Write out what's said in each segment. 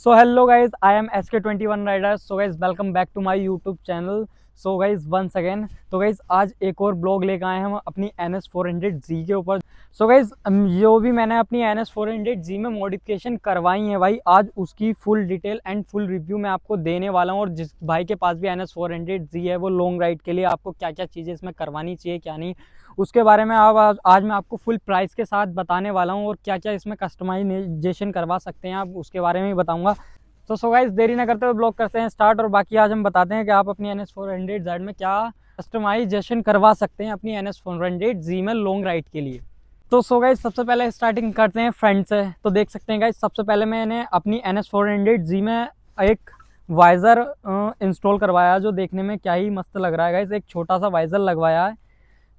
So hello guys, I am SK21 rider. So guys welcome back to my YouTube channel. So guys once again, तो guys आज एक और blog लेकर आए हैं हम अपनी NS400Z के ऊपर। सो गाइज जो भी मैंने अपनी NS400Z में मॉडिफिकेशन करवाई है भाई, आज उसकी full detail and full review मैं आपको देने वाला हूँ। और जिस भाई के पास भी NS400Z है वो लॉन्ग राइड के लिए आपको क्या क्या चीज़ें इसमें करवानी चाहिए क्या नहीं, उसके बारे में आज मैं आपको फुल प्राइस के साथ बताने वाला हूँ। और क्या क्या इसमें कस्टमाइजेशन करवा सकते हैं आप, उसके बारे में भी बताऊंगा। तो सो गाइस देरी ना करते हुए ब्लॉग करते हैं स्टार्ट। और बाकी आज हम बताते हैं कि आप अपनी NS400Z में क्या कस्टमाइजेशन करवा सकते हैं अपनी NS400Z में लॉन्ग राइड के लिए। तो सो गाइस सबसे पहले स्टार्टिंग करते हैं फ्रंट से। तो देख सकते हैं गाइस, सबसे पहले मैंने अपनी NS400Z में एक वाइज़र इंस्टॉल करवाया, जो देखने में क्या ही मस्त लग रहा है गाइस। एक छोटा सा वाइज़र लगवाया है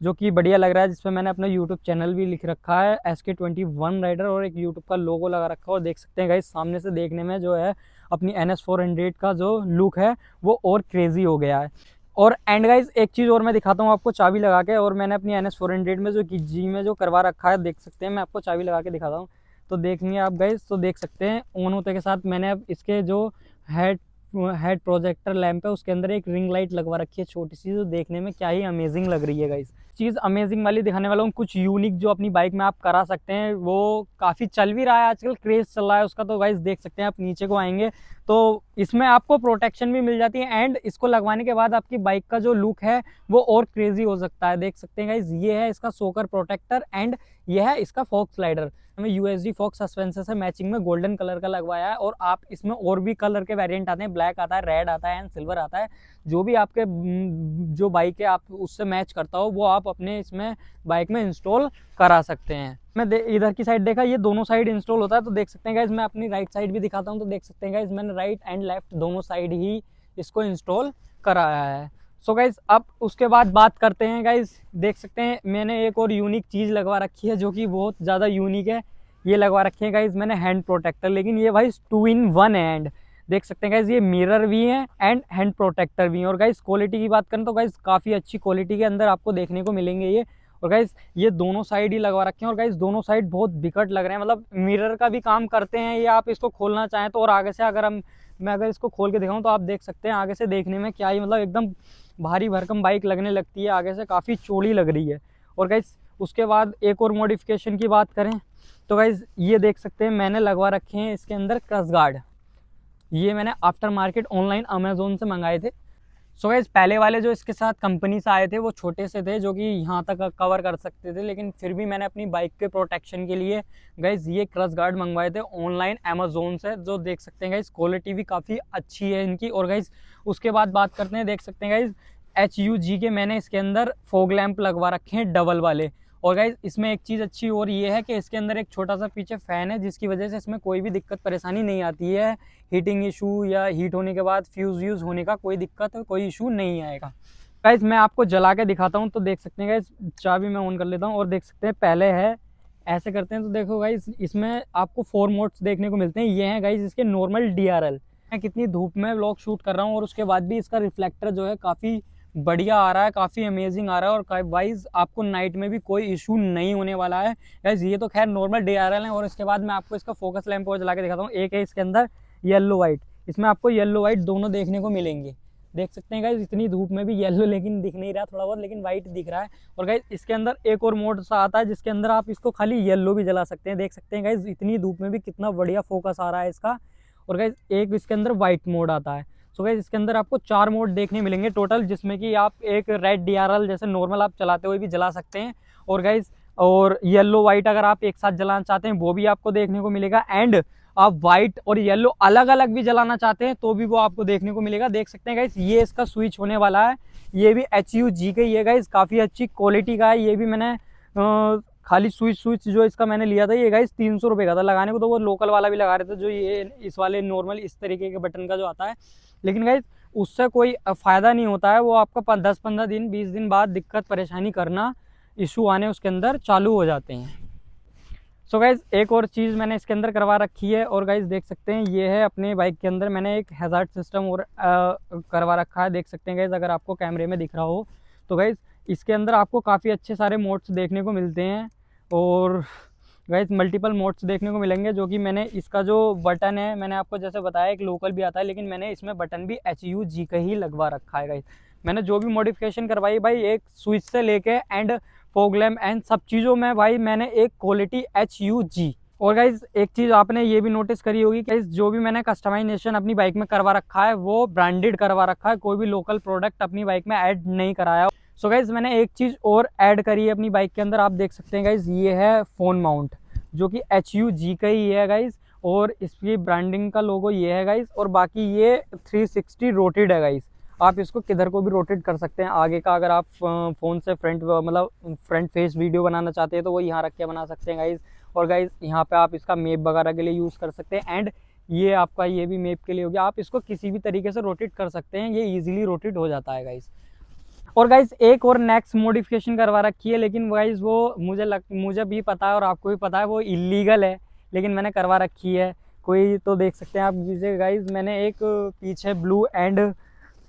जो कि बढ़िया लग रहा है, जिसपे मैंने अपना यूट्यूब चैनल भी लिख रखा है SK21 राइडर, और एक यूट्यूब का लोगो लगा रखा है। और देख सकते हैं गाइस सामने से देखने में जो है अपनी NS400 का जो लुक है वो और क्रेजी हो गया है। और एंड गाइस एक चीज़ और मैं दिखाता हूँ आपको चाबी लगा के। और मैंने अपनी NS400 में जो जी में जो करवा रखा है, देख सकते हैं, मैं आपको चाबी लगा के दिखाता हूँ तो देखेंगे आप गाइस। तो देख सकते हैं ऑन होते के साथ मैंने अब इसके जो हेड प्रोजेक्टर लैंप है उसके अंदर एक रिंग लाइट लगवा रखी है छोटी सी, जो देखने में क्या ही अमेजिंग लग रही है गाइस। चीज़ अमेजिंग वाली दिखाने वाला हूँ, कुछ यूनिक जो अपनी बाइक में आप करा सकते हैं। वो काफ़ी चल भी रहा है आजकल, क्रेज चल रहा है उसका। तो गाइस देख सकते हैं, आप नीचे को आएंगे तो इसमें आपको प्रोटेक्शन भी मिल जाती है, एंड इसको लगवाने के बाद आपकी बाइक का जो लुक है वो और क्रेजी हो सकता है। देख सकते हैं गाइस, ये है इसका सोकर प्रोटेक्टर एंड ये है इसका फॉग स्लाइडर। हमें USD फॉक्स सस्पेंसर से मैचिंग में गोल्डन कलर का लगवाया है। और आप इसमें और भी कलर के वेरिएंट आते हैं, ब्लैक आता है, रेड आता है एंड सिल्वर आता है। जो भी आपके जो बाइक है आप उससे मैच करता हो वो आप अपने इसमें बाइक में इंस्टॉल करा सकते हैं। मैं इधर की साइड देखा, ये दोनों साइड इंस्टॉल होता है। तो देख सकते हैं गाइज, मैं अपनी राइट साइड भी दिखाता हूँ। तो देख सकते हैं गाइज, मैंने राइट एंड लेफ्ट दोनों साइड ही इसको इंस्टॉल कराया है। सो गाइज अब उसके बाद बात करते हैं गाइज, देख सकते हैं मैंने एक और यूनिक चीज़ लगवा रखी है जो कि बहुत ज़्यादा यूनिक है। ये लगवा रखी है गाइज मैंने हैंड प्रोटेक्टर, लेकिन ये भाई 2 in 1 हैंड। देख सकते हैं गाइज, ये मिरर भी है एंड हैंड प्रोटेक्टर भी है। और गाइज क्वालिटी की बात करें तो गाइज काफ़ी अच्छी क्वालिटी के अंदर आपको देखने को मिलेंगे ये। और गाइज ये दोनों साइड ही लगवा रखे हैं, और गाइज दोनों साइड बहुत बिकट लग रहे हैं, मतलब मिरर का भी काम करते हैं ये। आप इसको खोलना चाहें तो, और आगे से मैं अगर इसको खोल के दिखाऊं तो आप देख सकते हैं आगे से देखने में क्या ही, मतलब एकदम भारी भरकम बाइक लगने लगती है, आगे से काफ़ी चौड़ी लग रही है। और गाइज उसके बाद एक और मॉडिफिकेशन की बात करें तो गाइज ये देख सकते हैं मैंने लगवा रखे हैं इसके अंदर क्रश गार्ड। ये मैंने आफ्टर मार्केट ऑनलाइन अमेजोन से मंगाए थे। सो गाइज पहले वाले जो इसके साथ कंपनी से आए थे वो छोटे से थे, जो कि यहाँ तक कवर कर सकते थे, लेकिन फिर भी मैंने अपनी बाइक के प्रोटेक्शन के लिए गाइज ये क्रश गार्ड मंगवाए थे ऑनलाइन अमेजोन से। जो देख सकते हैं गाइज क्वालिटी भी काफ़ी अच्छी है इनकी। और गाइज उसके बाद बात करते हैं, देख सकते हैं गाइज HUG के मैंने इसके अंदर फॉग लैंप लगवा रखे हैं डबल वाले। और गाइज इसमें एक चीज़ अच्छी और ये है कि इसके अंदर एक छोटा सा पीछे फ़ैन है, जिसकी वजह से इसमें कोई भी दिक्कत परेशानी नहीं आती है। हीटिंग इशू या हीट होने के बाद फ्यूज़ यूज़ होने का कोई दिक्कत, कोई इशू नहीं आएगा। गाइज मैं आपको जला के दिखाता हूँ। तो देख सकते हैं गाइज, चाबी मैं ऑन कर लेता हूँ और देख सकते हैं पहले है ऐसे करते हैं। तो देखो गाइज इसमें आपको 4 मोड्स देखने को मिलते हैं। ये हैं गाइज इसके नॉर्मल DRL। मैं कितनी धूप में व्लॉग शूट कर रहा हूँ और उसके बाद भी इसका रिफ्लेक्टर जो है काफ़ी बढ़िया आ रहा है, काफ़ी अमेजिंग आ रहा है। और वाइज आपको नाइट में भी कोई इशू नहीं होने वाला है गाइज। ये तो खैर नॉर्मल DRL है। और इसके बाद मैं आपको इसका फोकस लैंप और जला के दिखाता हूँ। एक है इसके अंदर येलो वाइट, इसमें आपको येलो वाइट दोनों देखने को मिलेंगे। देख सकते हैं गाइज इतनी धूप में भी येलो लेकिन दिख नहीं रहा, थोड़ा बहुत लेकिन वाइट दिख रहा है। और गाइज इसके अंदर एक और मोड सा आता है जिसके अंदर आप इसको खाली येलो भी जला सकते हैं। देख सकते हैं गाइज इतनी धूप में भी कितना बढ़िया फोकस आ रहा है इसका। और गाइज एक इसके अंदर वाइट मोड आता है। सो गाइज इसके अंदर आपको 4 मोड देखने मिलेंगे टोटल, जिसमें कि आप एक रेड DRL जैसे नॉर्मल आप चलाते हुए भी जला सकते हैं। और गाइज और येलो वाइट अगर आप एक साथ जलाना चाहते हैं वो भी आपको देखने को मिलेगा। एंड आप व्हाइट और येलो अलग अलग भी जलाना चाहते हैं तो भी वो आपको देखने को मिलेगा। देख सकते हैं गाइस, ये इसका स्विच होने वाला है। ये भी HUG का ही है गाइस, काफ़ी अच्छी क्वालिटी का है। ये भी मैंने खाली स्विच जो इसका मैंने लिया था ये गाइस 300 रुपये का था लगाने को। तो वो लोकल वाला भी लगा रहे थे, जो ये इस वाले नॉर्मल इस तरीके के बटन का जो आता है। लेकिन गाइस उससे कोई फ़ायदा नहीं होता है, वो आपका 10-15 दिन 20 दिन बाद दिक्कत परेशानी करना, इशू आने उसके अंदर चालू हो जाते हैं। सो गाइज एक और चीज़ मैंने इसके अंदर करवा रखी है। और गाइज देख सकते हैं ये है अपने बाइक के अंदर मैंने एक हैज़ार्ड सिस्टम और करवा रखा है। देख सकते हैं गाइज, अगर आपको कैमरे में दिख रहा हो तो गाइज इसके अंदर आपको काफ़ी अच्छे सारे मोड्स देखने को मिलते हैं। और गाइस मल्टीपल मोड्स देखने को मिलेंगे, जो कि मैंने इसका जो बटन है, मैंने आपको जैसे बताया एक लोकल भी आता है, लेकिन मैंने इसमें बटन भी HUG का ही लगवा रखा है गाइस। मैंने जो भी मॉडिफिकेशन करवाई भाई, एक स्विच से लेके एंड फॉग लैम्प एंड सब चीज़ों में भाई मैंने एक क्वालिटी HUG। और गाइज एक चीज़ आपने ये भी नोटिस करी होगी कि जो भी मैंने कस्टमाइजेशन अपनी बाइक में करवा रखा है वो ब्रांडेड करवा रखा है, कोई भी लोकल प्रोडक्ट अपनी बाइक में ऐड नहीं कराया। सो गाइज मैंने एक चीज़ और ऐड करी है अपनी बाइक के अंदर, आप देख सकते हैं गाइज, ये है फ़ोन माउंट, जो कि HUG का ही है गाइज, और इसकी ब्रांडिंग का लोगो ये है गाइज, और बाकी ये 360 रोटेड है गाइज। आप इसको किधर को भी रोटेट कर सकते हैं आगे का, अगर आप फ़ोन से फ्रंट मतलब फ्रंट फेस वीडियो बनाना चाहते हैं तो वो यहाँ रख के बना सकते हैं गाइज। और गाइज यहाँ पे आप इसका मैप वगैरह के लिए यूज़ कर सकते हैं, एंड ये आपका ये भी मैप के लिए हो गया, आप इसको किसी भी तरीके से रोटेट कर सकते हैं, ये इजीली रोटेट हो जाता है गाइज। और गाइज एक और नेक्स्ट मॉडिफिकेशन करवा रखी है, लेकिन गाइज वो मुझे भी पता है और आपको भी पता है वो इलीगल है, लेकिन मैंने करवा रखी है। कोई तो देख सकते हैं आप जिसे गाइज, मैंने एक पीछे ब्लू एंड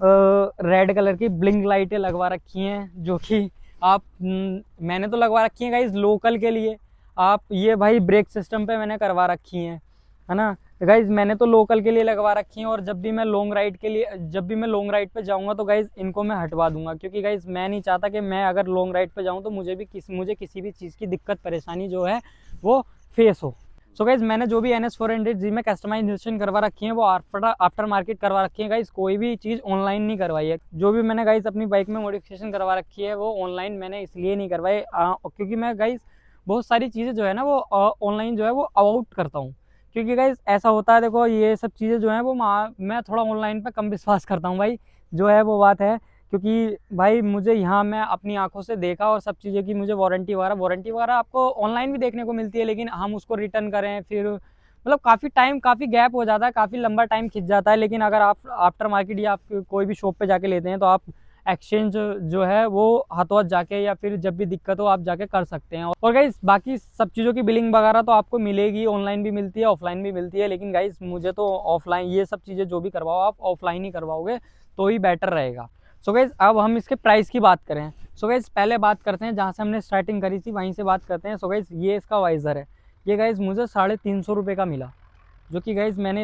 रेड कलर की ब्लिंक लाइटें लगवा रखी हैं, जो कि आप मैंने तो लगवा रखी हैं गाइज लोकल के लिए, आप ये भाई ब्रेक सिस्टम पे मैंने करवा रखी हैं, है ना गाइज। मैंने तो लोकल के लिए लगवा रखी हैं, और जब भी मैं लॉन्ग राइड पे जाऊंगा तो गाइज इनको मैं हटवा दूंगा, क्योंकि गाइज मैं नहीं चाहता कि मैं अगर लॉन्ग राइड पे जाऊं तो मुझे किसी भी चीज़ की दिक्कत परेशानी जो है वो फेस हो। सो गाइज मैंने जो भी NS400G में कस्टमाइजेशन करवा रखी है वो आफ्टर मार्केट करवा रखी है गाइज, कोई भी चीज़ ऑनलाइन नहीं करवाई है। जो भी मैंने गाइज अपनी बाइक में मॉडिफिकेशन करवा रखी है वो ऑनलाइन मैंने इसलिए नहीं करवाई, क्योंकि मैं गाइज बहुत सारी चीज़ें जो है ना वो ऑनलाइन जो है वो अवॉइड करता हूँ, क्योंकि गाइज ऐसा होता है, देखो ये सब चीज़ें जो हैं वो मैं थोड़ा ऑनलाइन पे कम विश्वास करता हूँ भाई, जो है वो बात है। क्योंकि भाई मुझे यहाँ मैं अपनी आंखों से देखा और सब चीज़ें की, मुझे वारंटी वगैरह आपको ऑनलाइन भी देखने को मिलती है, लेकिन हम उसको रिटर्न करें फिर मतलब काफ़ी गैप हो जाता है, काफ़ी लंबा टाइम खिंच जाता है। लेकिन अगर आप आफ्टर मार्केट या आप कोई भी शॉप पे जाके लेते हैं तो आप एक्सचेंज जो है वो हाथों हाथ जाके या फिर जब भी दिक्कत हो आप जाके कर सकते हैं। और गाइस बाकी सब चीज़ों की बिलिंग वगैरह तो आपको मिलेगी, ऑनलाइन भी मिलती है ऑफलाइन भी मिलती है, लेकिन गाइस मुझे तो ऑफलाइन ये सब चीज़ें जो भी करवाओ आप ऑफलाइन ही करवाओगे तो ही बेटर रहेगा। सो गाइस अब हम इसके प्राइस की बात करें, सो गाइस पहले बात करते हैं जहाँ से हमने स्टार्टिंग करी थी वहीं से बात करते हैं। सो गाइस ये इसका वाइज़र है, ये गाइस मुझे 350 रुपये का मिला, जो कि गाइस मैंने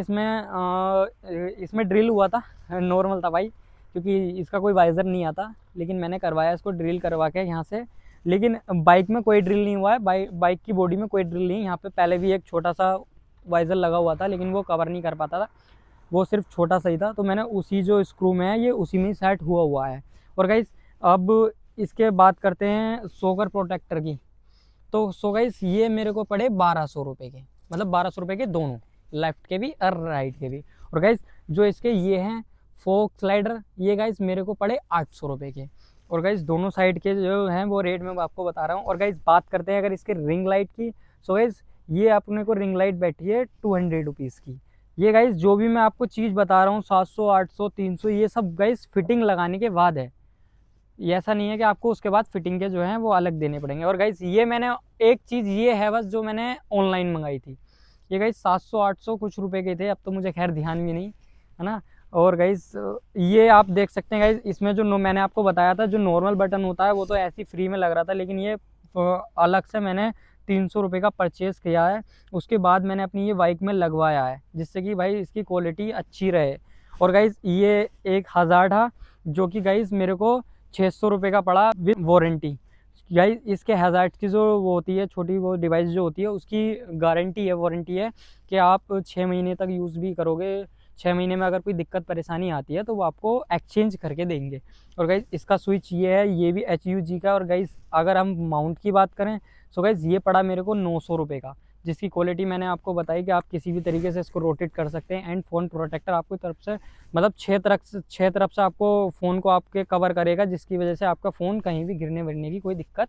इसमें ड्रिल हुआ था, नॉर्मल था भाई, क्योंकि इसका कोई वाइज़र नहीं आता, लेकिन मैंने करवाया इसको ड्रिल करवा के यहाँ से। लेकिन बाइक में कोई ड्रिल नहीं हुआ है, बाइक की बॉडी में कोई ड्रिल नहीं। यहाँ पे पहले भी एक छोटा सा वाइज़र लगा हुआ था, लेकिन वो कवर नहीं कर पाता था, वो सिर्फ छोटा सा ही था, तो मैंने उसी जो स्क्रू में है ये उसी में सेट हुआ है। और गाइस अब इसके बात करते हैं शॉकर प्रोटेक्टर की, तो सो गाइस ये मेरे को पड़े 1200 रुपये के, मतलब 1200 रुपये के दोनों, लेफ्ट के भी और राइट के भी। और गाइस जो इसके ये हैं फोक स्लाइडर, ये गाइस मेरे को पड़े 800 रुपये के। और गाइस दोनों साइड के जो हैं वो रेट मैं आपको बता रहा हूँ। और गाइस बात करते हैं अगर इसके रिंग लाइट की, सो गाइस ये अपने को रिंग लाइट बैठी है 200 रुपीज़ की। ये गाइस जो भी मैं आपको चीज़ बता रहा हूँ 700 800 300 ये सब गाइस फिटिंग लगाने के बाद है, ये ऐसा नहीं है कि आपको उसके बाद फिटिंग के जो हैं वो अलग देने पड़ेंगे। और गाइस ये मैंने एक चीज़ ये है बस जो मैंने ऑनलाइन मंगाई थी, ये गाइस 700 800 कुछ रुपए के थे, अब तो मुझे खैर ध्यान भी नहीं है ना। और गाइस ये आप देख सकते हैं गाइस, इसमें जो मैंने आपको बताया था जो नॉर्मल बटन होता है वो तो ऐसे फ्री में लग रहा था, लेकिन ये अलग से मैंने 300 रुपये का परचेज़ किया है, उसके बाद मैंने अपनी ये बाइक में लगवाया है, जिससे कि भाई इसकी क्वालिटी अच्छी रहे। और गाइस ये एक हज़ार था, जो कि गाइस मेरे को 600 रुपये का पड़ा विद वारंटी। गाइस इसके हज़ार्ड की जो वो होती है छोटी वो डिवाइस जो होती है उसकी गारंटी है वारंटी है कि आप 6 महीने तक यूज़ भी करोगे, 6 महीने में अगर कोई दिक्कत परेशानी आती है तो वो आपको एक्सचेंज करके देंगे। और गाइस इसका स्विच ये है, ये भी HUG का। और गाइस अगर हम माउंट की बात करें सो गाइस ये पड़ा मेरे को 900 रुपये का, जिसकी क्वालिटी मैंने आपको बताई कि आप किसी भी तरीके से इसको रोटेट कर सकते हैं, एंड फ़ोन प्रोटेक्टर आपकी तरफ से मतलब छः तरफ से आपको फ़ोन को आपके कवर करेगा, जिसकी वजह से आपका फ़ोन कहीं भी गिरने विरने की कोई दिक्कत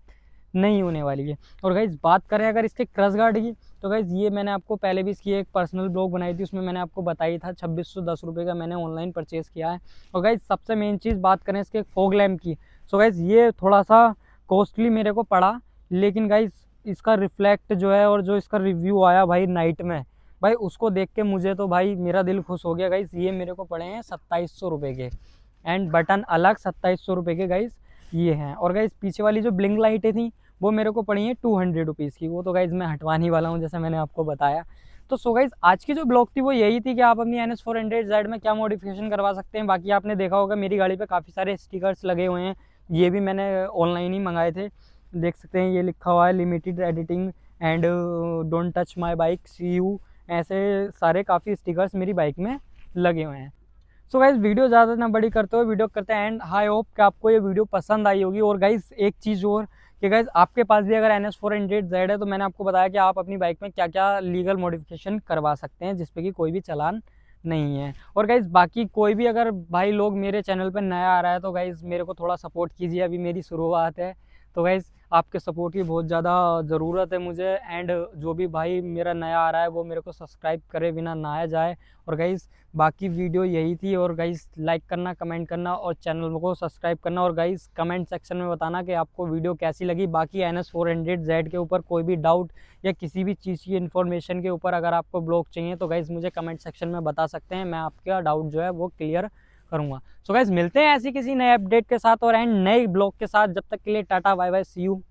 नहीं होने वाली है। और गाइस बात करें अगर इसके क्रश गार्ड की, तो गाइस ये मैंने आपको पहले भी इसकी एक पर्सनल ब्लॉग बनाई थी, उसमें मैंने आपको बताई था 2610 रुपये का मैंने ऑनलाइन परचेज़ किया है। और गाइस सबसे मेन चीज़ बात करें इसके फॉग लैम्प की, सो गाइस ये थोड़ा सा कॉस्टली मेरे को पड़ा, लेकिन गाइस इसका रिफ्लेक्ट जो है और जो इसका रिव्यू आया भाई नाइट में, भाई उसको देख के मुझे तो भाई मेरा दिल खुश हो गया। गाइस ये मेरे को पड़े हैं 2700 रुपये के, एंड बटन अलग 2700 रुपये के गाइस ये हैं। और गाइस पीछे वाली जो ब्लिंक लाइटें थी वो मेरे को पड़ी है 200 रुपीज़ की। वो तो गाइज़ मैं हटवाने वाला हूँ, जैसे मैंने आपको बताया। तो सो गाइज़ आज की जो ब्लॉग थी वो यही थी कि आप अपनी NS400Z में क्या मॉडिफिकेशन करवा सकते हैं। बाकी आपने देखा होगा मेरी गाड़ी पे काफ़ी सारे स्टिकर्स लगे हुए हैं, ये भी मैंने ऑनलाइन ही मंगाए थे। देख सकते हैं ये लिखा हुआ है limited editing and don't touch my bike see you, ऐसे सारे काफ़ी स्टिकर्स मेरी बाइक में लगे हुए हैं। सो गाइज़ वीडियो ज़्यादा ना बड़ी करते हुए वीडियो करते हैं एंड आई होप कि आपको ये वीडियो पसंद आई होगी। और गाइज़ एक चीज़ और कि गाइज़ आपके पास भी अगर NS400Z है तो मैंने आपको बताया कि आप अपनी बाइक में क्या क्या लीगल मॉडिफिकेशन करवा सकते हैं जिसपे कि कोई भी चालान नहीं है। और गाइज़ बाकी कोई भी अगर भाई लोग मेरे चैनल पे नया आ रहा है तो गाइज़ मेरे को थोड़ा सपोर्ट कीजिए, अभी मेरी शुरुआत है। तो गाइज़ आपके सपोर्ट की बहुत ज़्यादा ज़रूरत है मुझे एंड जो भी भाई मेरा नया आ रहा है वो मेरे को सब्सक्राइब करे बिना ना आया जाए। और गाइज़ बाकी वीडियो यही थी। और गाइज़ लाइक करना, कमेंट करना और चैनल को सब्सक्राइब करना। और गाइज़ कमेंट सेक्शन में बताना कि आपको वीडियो कैसी लगी। बाकी NS400Z के ऊपर कोई भी डाउट या किसी भी चीज़ की इन्फॉर्मेशन के ऊपर अगर आपको ब्लॉग चाहिए तो गाइज़ मुझे कमेंट सेक्शन में बता सकते हैं, मैं आपका डाउट जो है वो क्लियर करूँगा। सो गाइज़ मिलते हैं ऐसी किसी नए अपडेट के साथ और एंड नए ब्लॉग के साथ। जब तक के लिए tata bye bye, see you.